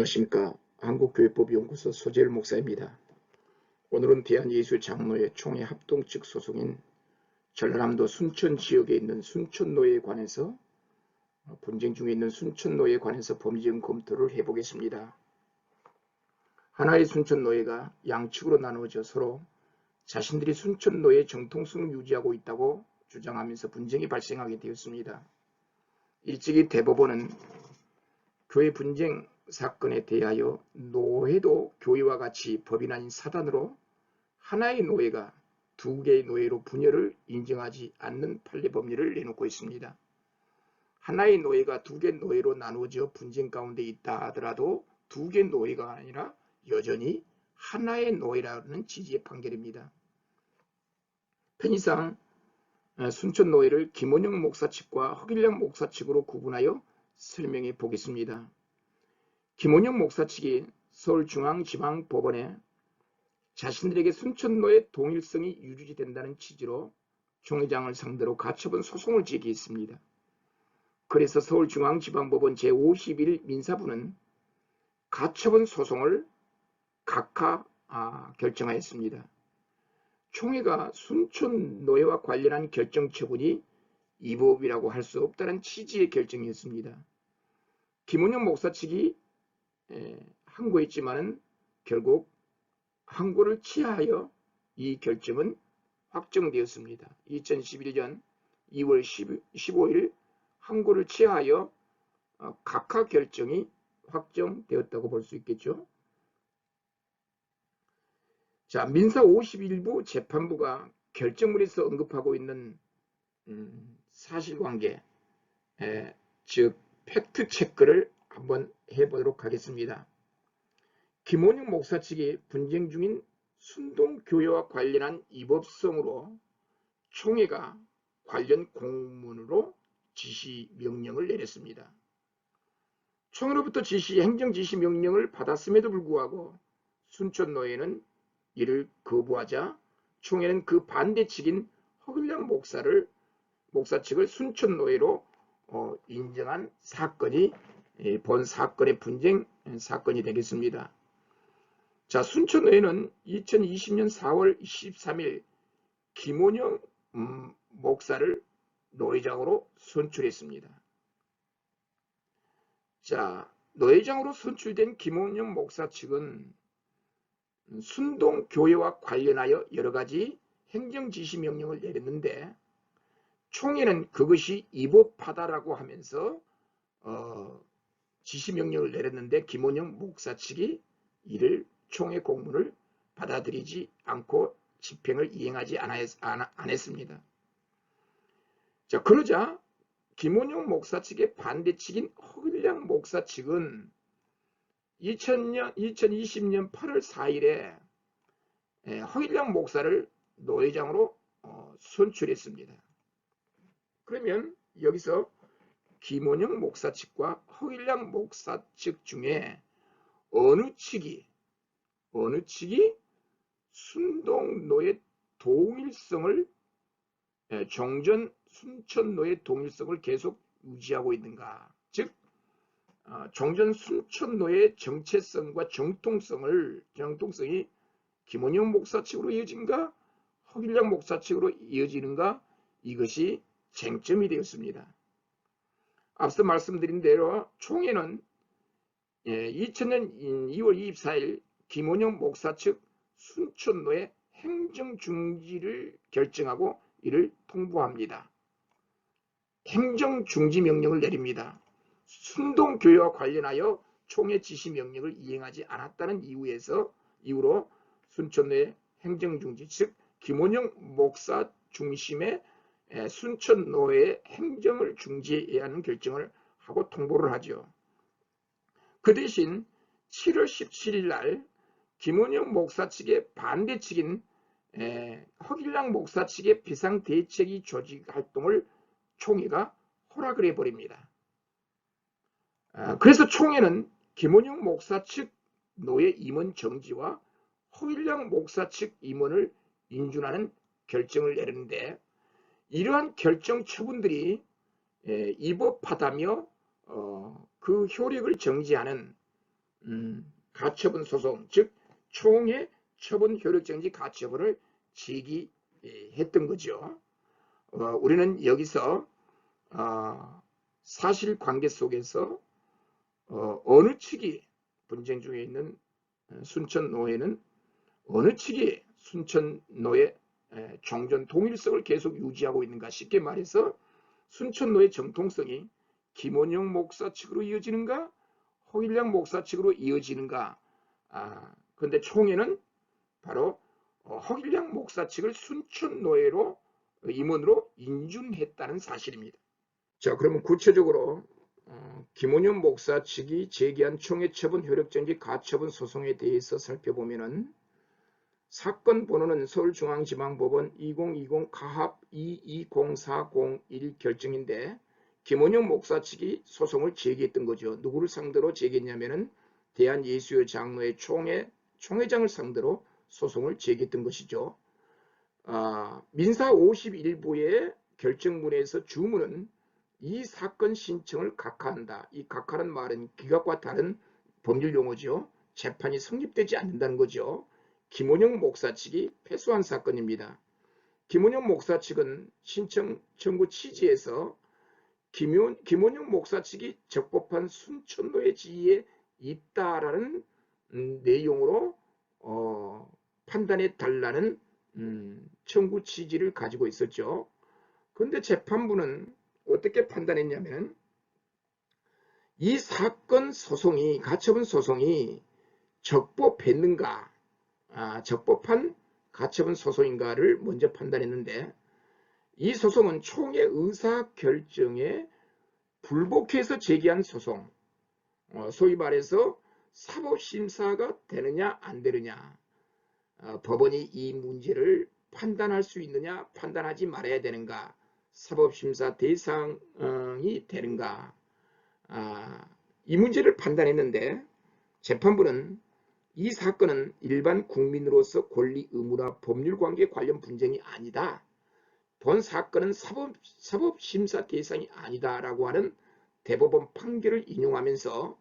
안녕하십니까. 한국교회법연구소 소재일 목사입니다. 오늘은 대한예수장로회 총회 합동 측 소속인 전라남도 순천 지역에 있는 순천노예에 관해서 분쟁 중에 있는 순천노예에 관해서 범죄형 검토를 해보겠습니다. 하나의 순천노예가 양측으로 나누어져 서로 자신들이 순천노예 정통성을 유지하고 있다고 주장하면서 분쟁이 발생하게 되었습니다. 일찍이 대법원은 교회 분쟁 사건에 대하여 노예도 교회와 같이 법인 아닌 사단으로 하나의 노예가 두 개의 노예로 분열을 인정하지 않는 판례 법리를 내놓고 있습니다. 하나의 노예가 두 개의 노예로 나누어져 분쟁 가운데 있다 하더라도 두 개의 노예가 아니라 여전히 하나의 노예라는 취지의 판결입니다. 편의상 순천 노예를 김원영 목사 측과 허길량 목사 측으로 구분하여 설명해 보겠습니다. 김원영 목사 측이 서울중앙지방법원에 자신들에게 순천노예 동일성이 유지된다는 취지로 총회장을 상대로 가처분 소송을 제기했습니다. 그래서 서울중앙지방법원 제51 민사부는 가처분 소송을 각하 결정하였습니다. 총회가 순천노예와 관련한 결정 처분이 위법이라고 할 수 없다는 취지의 결정이었습니다. 김원영 목사 측이 항고했지만은 결국 항고를 취하하여 이 결정은 확정되었습니다. 2011년 2월 15일 항고를 취하하여 각하 결정이 확정되었다고 볼 수 있겠죠. 자, 민사 51부 재판부가 결정문에서 언급하고 있는 사실관계, 즉 팩트 체크를 한번 해보도록 하겠습니다. 김원영 목사 측이 분쟁 중인 순동교회와 관련한 위법성으로 총회가 관련 공문으로 지시 명령을 내렸습니다. 총회로부터 행정 지시 명령을 받았음에도 불구하고 순천노예는 이를 거부하자 총회는 그 반대 측인 허길량 목사 측을 순천노예로 인정한 사건이 본 사건의 분쟁 사건이 되겠습니다. 자, 순천노예는 2020년 4월 23일 김원영 목사를 노회장으로 선출했습니다. 자, 노회장으로 선출된 김원영 목사 측은 순동교회와 관련하여 여러가지 행정지시명령을 내렸는데 총회는 그것이 위법하다라고 하면서 지시명령을 내렸는데 김원영 목사 측이 이를 총회 공문을 받아들이지 않고 집행을 이행하지 않았습니다. 자, 그러자 김원영 목사 측의 반대 측인 허길량 목사 측은 2020년 8월 4일에 허길량 목사를 노회장으로 선출했습니다. 그러면 여기서 김원영 목사 측과 허길량 목사 측 중에 어느 측이 순동노예 동일성을 정전 순천노예 동일성을 계속 유지하고 있는가? 즉 정전 순천노예의 정체성과 정통성이 김원영 목사 측으로 이어진가 허길량 목사 측으로 이어지는가, 이것이 쟁점이 되었습니다. 앞서 말씀드린 대로 총회는 2000년 2월 24일 김원영 목사 측 순천노예 행정중지를 결정하고 이를 통보합니다. 행정중지 명령을 내립니다. 순동교회와 관련하여 총회 지시명령을 이행하지 않았다는 이유로 순천노예 행정중지, 즉 김원영 목사 중심의 순천노예 행정을 중지해야 하는 결정을 하고 통보를 하죠. 그 대신 7월 17일 날 김원영 목사 측의 반대 측인 허길량 목사 측의 비상대책위 조직 활동을 총회가 허락을 해버립니다. 그래서 총회는 김원영 목사 측 노예 임원 정지와 허길량 목사 측 임원을 인준하는 결정을 내렸는데, 이러한 결정 처분들이 위법하다며 그 효력을 정지하는 가처분 소송, 즉 총회 처분 효력정지 가처분을 제기했던 거죠. 우리는 여기서 사실관계 속에서 어느 측이 분쟁 중에 있는 순천노회는 어느 측이 순천노회 종전 동일성을 계속 유지하고 있는가, 쉽게 말해서 순천노회 정통성이 김원영 목사 측으로 이어지는가 허길량 목사 측으로 이어지는가. 그런데 총회는 바로 허길량 목사 측을 순천노회로 임원으로 인준했다는 사실입니다. 자, 그러면 구체적으로 김원영 목사 측이 제기한 총회 처분 효력정지 가처분 소송에 대해서 살펴보면은 사건 번호는 서울중앙지방법원 2020 가합 220401 결정인데 김원영 목사 측이 소송을 제기했던 거죠. 누구를 상대로 제기했냐면은 대한예수회 장로회 총회장을 상대로 소송을 제기했던 것이죠. 민사 51부의 결정문에서 주문은 이 사건 신청을 각하한다. 이 각하는 말은 기각과 다른 법률 용어죠. 재판이 성립되지 않는다는 거죠. 김원영 목사 측이 패소한 사건입니다. 김원영 목사 측은 신청 청구 취지에서 김원영 목사 측이 적법한 순천노회 지위에 있다라는 내용으로 판단해 달라는 청구 취지를 가지고 있었죠. 그런데 재판부는 어떻게 판단했냐면 이 사건 소송이 가처분 소송이 적법했는가, 적법한 가처분 소송인가를 먼저 판단했는데 이 소송은 총회 의사결정에 불복해서 제기한 소송, 소위 말해서 사법심사가 되느냐 안 되느냐, 법원이 이 문제를 판단할 수 있느냐 판단하지 말아야 되는가, 사법심사 대상이 되는가, 이 문제를 판단했는데 재판부는 이 사건은 일반 국민으로서 권리 의무나 법률관계 관련 분쟁이 아니다. 본 사건은 사법심사 대상이 아니다라고 하는 대법원 판결을 인용하면서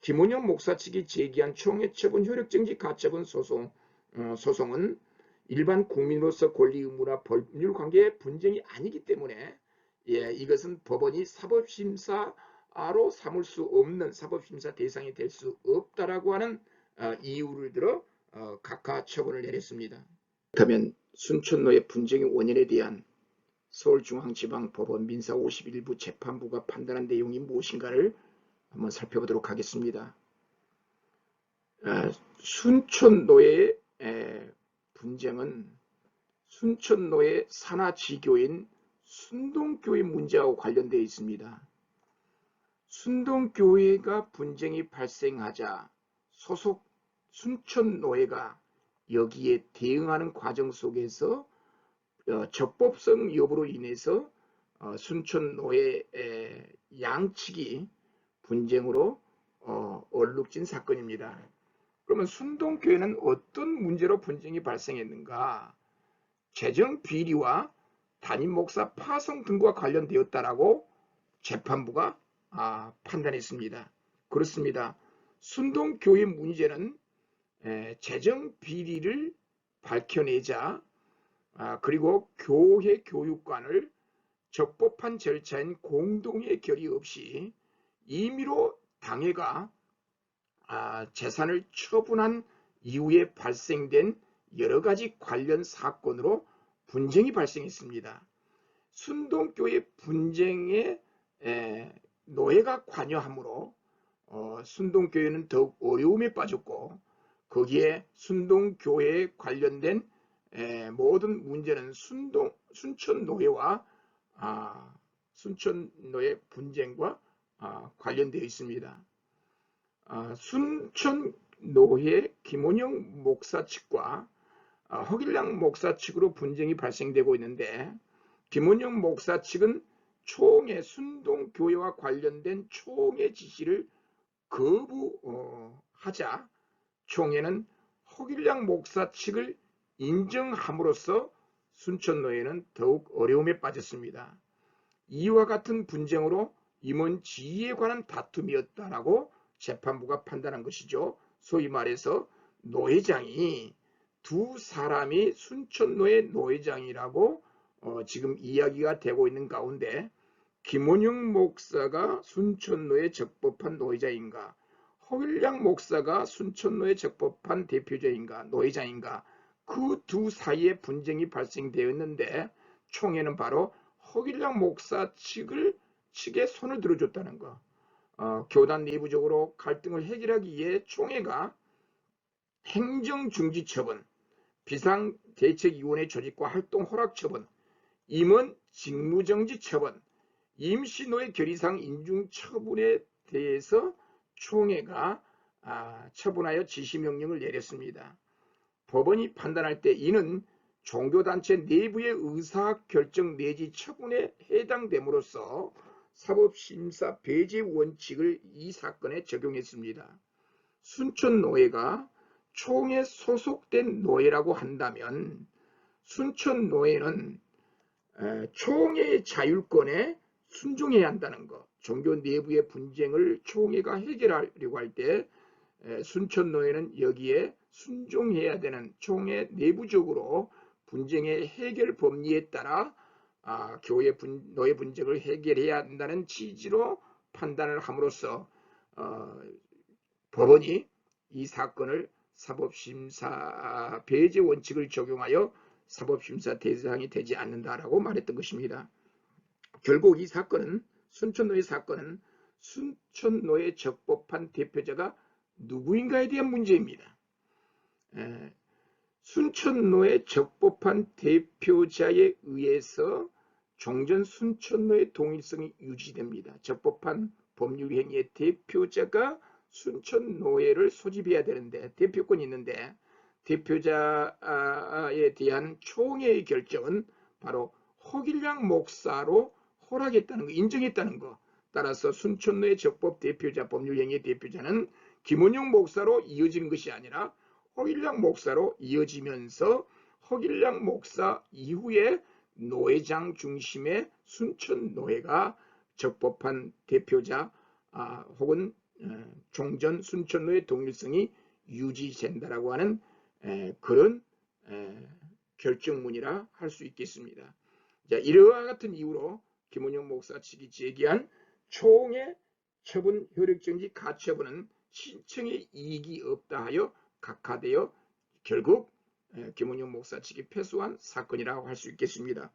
김원영 목사 측이 제기한 총회 처분 효력정지 가처분 소송은 일반 국민으로서 권리 의무나 법률관계의 분쟁이 아니기 때문에 이것은 법원이 사법심사로 삼을 수 없는 사법심사 대상이 될 수 없다라고 하는 이유를 들어 각하 처분을 내렸습니다. 그렇다면 순천노회 분쟁의 원인에 대한 서울중앙지방법원 민사 51부 재판부가 판단한 내용이 무엇인가를 한번 살펴보도록 하겠습니다. 순천노회의 분쟁은 순천노회 산하지교인 순동교회 문제와 관련되어 있습니다. 순동교회가 분쟁이 발생하자 소속 순천노회가 여기에 대응하는 과정 속에서 적법성 여부로 인해서 순천노회 양측이 분쟁으로 얼룩진 사건입니다. 그러면 순동교회는 어떤 문제로 분쟁이 발생했는가? 재정 비리와 담임 목사 파송 등과 관련되었다라고 재판부가 판단했습니다. 그렇습니다. 순동교회 문제는 재정 비리를 밝혀내자 그리고 교회 교육관을 적법한 절차인 공동의 결의 없이 임의로 당회가 재산을 처분한 이후에 발생된 여러 가지 관련 사건으로 분쟁이 발생했습니다. 순동교회 분쟁에 노회가 관여하므로 순동교회는 더욱 어려움에 빠졌고 거기에 순동교회에 관련된 모든 문제는 순천노회와 순천노회 분쟁과 관련되어 있습니다. 순천노회 김원영 목사 측과 허길량 목사 측으로 분쟁이 발생되고 있는데 김원영 목사 측은 총회 순동교회와 관련된 총회 지시를 거부하자 총회는 허길량 목사 측을 인정함으로써 순천노회는 더욱 어려움에 빠졌습니다. 이와 같은 분쟁으로 임원 지위에 관한 다툼이었다라고 재판부가 판단한 것이죠. 소위 말해서 노회장이 두 사람이 순천노회 노회장이라고 지금 이야기가 되고 있는 가운데 김원영 목사가 순천노에 적법한 노회장인가, 허길량 목사가 순천노에 적법한 대표자인가 노회장인가, 그 두 사이에 분쟁이 발생되었는데 총회는 바로 허길량 목사 측에 손을 들어줬다는 거. 교단 내부적으로 갈등을 해결하기 위해 총회가 행정중지처분, 비상대책위원회 조직과 활동 허락처분, 임원 직무정지처분, 임시노예 결의사항 인중 처분에 대해서 총회가 처분하여 지시명령을 내렸습니다. 법원이 판단할 때 이는 종교단체 내부의 의사결정 내지 처분에 해당됨으로써 사법심사 배제 원칙을 이 사건에 적용했습니다. 순천노예가 총에 소속된 노예라고 한다면 순천노예는 총회의 자율권에 순종해야 한다는 것, 종교 내부의 분쟁을 총회가 해결하려고 할 때 순천노예는 여기에 순종해야 되는 총회 내부적으로 분쟁의 해결 법리에 따라 교회 노예 분쟁을 해결해야 한다는 취지로 판단을 함으로써 법원이 이 사건을 사법심사 배제 원칙을 적용하여 사법심사 대상이 되지 않는다라고 말했던 것입니다. 결국 이 사건은 순천노예 사건은 순천노예 적법한 대표자가 누구인가에 대한 문제입니다. 순천노예 적법한 대표자에 의해서 종전 순천노예 동일성이 유지됩니다. 적법한 법률행위의 대표자가 순천노예를 소집해야 되는데 대표권이 있는데 대표자에 대한 총회의 결정은 바로 허길량 목사로 허락했다는 거, 인정했다는 거. 따라서 순천노예 적법 대표자, 법률행위의 대표자는 김원영 목사로 이어진 것이 아니라 허길량 목사로 이어지면서 허길량 목사 이후에 노회장 중심의 순천노예가 적법한 대표자 혹은 종전 순천노예 동일성이 유지된다라고 하는 그런 결정문이라 할 수 있겠습니다. 자, 이러한 같은 이유로 김원영 목사 측이 제기한 총회 처분 효력정지 가처분은 신청에 이익이 없다 하여 각하되어 결국 김원영 목사 측이 패소한 사건이라고 할 수 있겠습니다.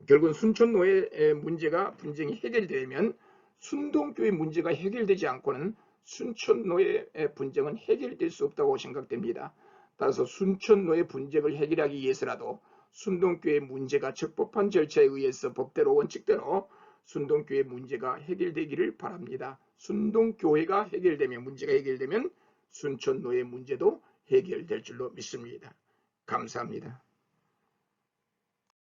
결국은 순천노예 문제가 분쟁이 해결되면 순동교회 문제가 해결되지 않고는 순천노예 분쟁은 해결될 수 없다고 생각됩니다. 따라서 순천노예 분쟁을 해결하기 위해서라도 순동교회 문제가 적법한 절차에 의해서 법대로 원칙대로 순동교회 문제가 해결되기를 바랍니다. 순동교회가 해결되면 문제가 해결되면 순천노예 문제도 해결될 줄로 믿습니다. 감사합니다.